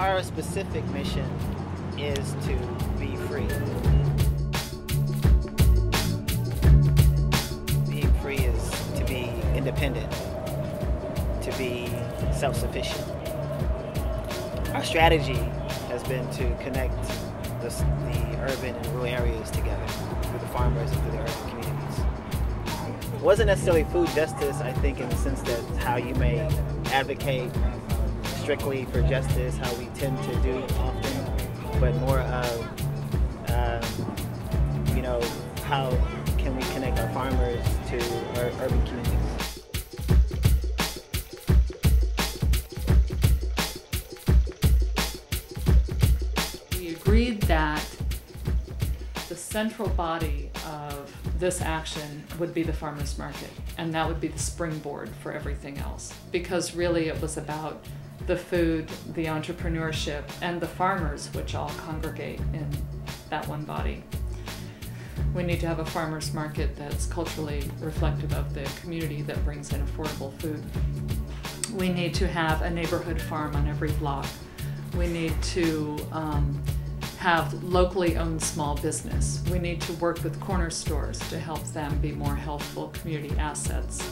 our specific mission is to be free. Being free is to be independent, to be self-sufficient. Our strategy has been to connect the urban and rural areas together through the farmers and through the urban communities. It wasn't necessarily food justice, I think, in the sense that how you may advocate strictly for justice, how we tend to do often, but more of, how can we connect our farmers to our urban communities. We agreed that the central body of this action would be the farmers market, and that would be the springboard for everything else, because really it was about the food, the entrepreneurship, and the farmers, which all congregate in that one body. We need to have a farmers market that's culturally reflective of the community, that brings in affordable food. We need to have a neighborhood farm on every block. We need to have locally owned small business. We need to work with corner stores to help them be more healthful community assets.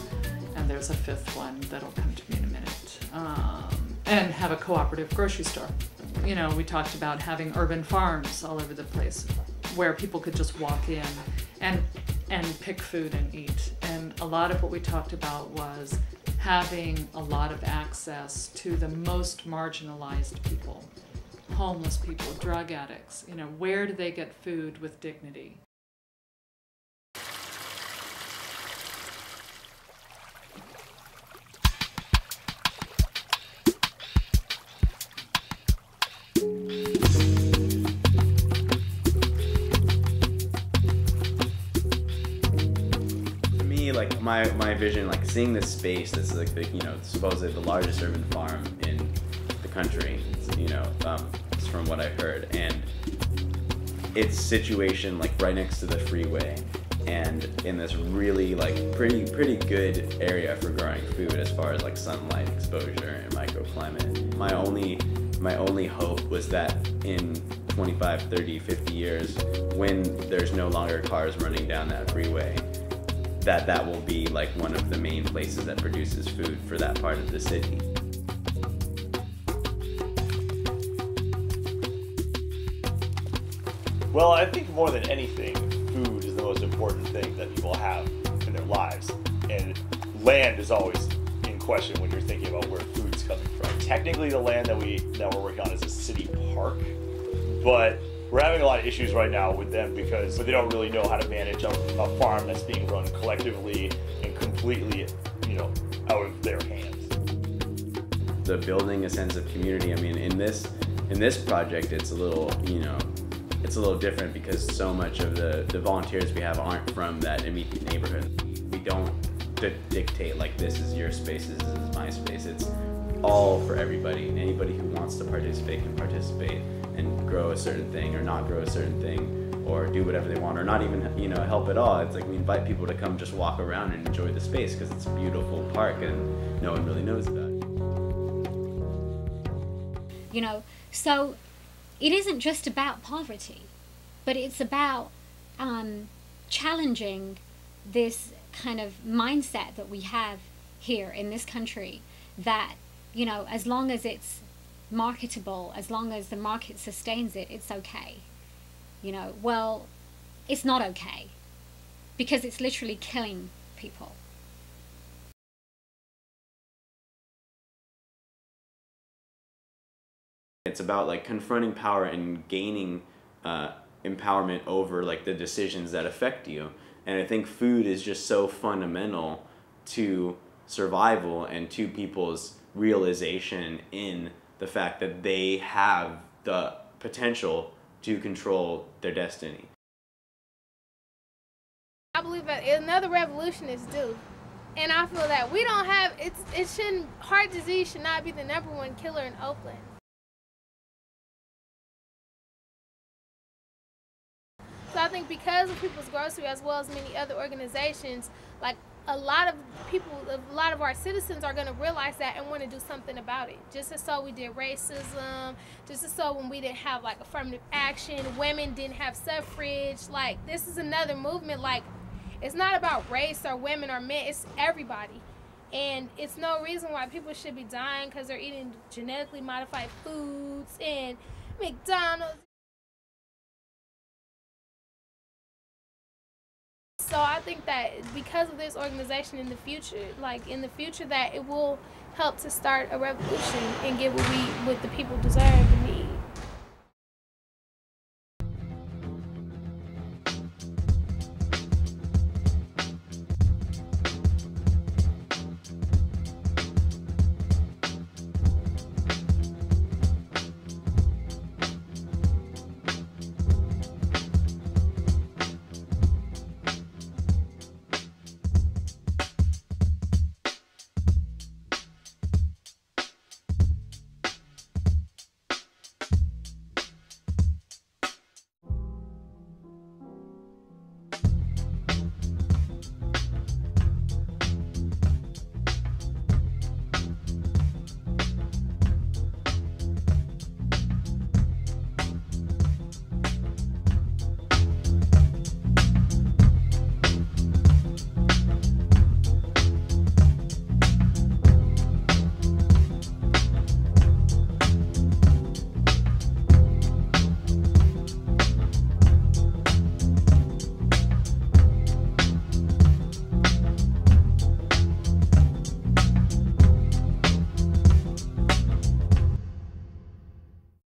And there's a fifth one that'll come to me in a minute. And have a cooperative grocery store. You know, we talked about having urban farms all over the place where people could just walk in and pick food and eat. And a lot of what we talked about was having a lot of access to the most marginalized people, homeless people, drug addicts. You know, where do they get food with dignity? Like my vision, like seeing this space that's like the, supposedly the largest urban farm in the country, it's from what I heard, and its situation like right next to the freeway, and in this really like pretty good area for growing food as far as like sunlight exposure and microclimate. My only hope was that in 25, 30, 50 years, when there's no longer cars running down that freeway, that will be like one of the main places that produces food for that part of the city. Well, I think more than anything, food is the most important thing that people have in their lives. And land is always in question when you're thinking about where food's coming from. Technically, the land that we're working on is a city park, but we're having a lot of issues right now with them because they don't really know how to manage a farm that's being run collectively and completely, out of their hands. The building a sense of community. I mean, in this project, it's a little, it's a little different because so much of the volunteers we have aren't from that immediate neighborhood. We don't dictate like this is your space, this is my space. It's all for everybody. Anybody who wants to participate can participate and grow a certain thing or not grow a certain thing or do whatever they want or not even help at all. It's like we invite people to come just walk around and enjoy the space because it's a beautiful park and no one really knows about it. So it isn't just about poverty, but it's about challenging this kind of mindset that we have here in this country that, as long as it's marketable, as long as the market sustains it, it's okay. Well, it's not okay because it's literally killing people. It's about like confronting power and gaining empowerment over like the decisions that affect you. And I think food is just so fundamental to survival and to people's realization in the fact that they have the potential to control their destiny. I believe that another revolution is due. And I feel that we don't have, heart disease should not be the #1 killer in Oakland. So I think because of People's Grocery, as well as many other organizations, like a lot of people, a lot of our citizens are going to realize that and want to do something about it. Just as so we did racism, just as so when we didn't have like affirmative action, women didn't have suffrage. Like, this is another movement. Like, it's not about race or women or men, it's everybody. And it's no reason why people should be dying because they're eating genetically modified foods and McDonald's. So I think that because of this organization in the future, that it will help to start a revolution and get what the people deserve.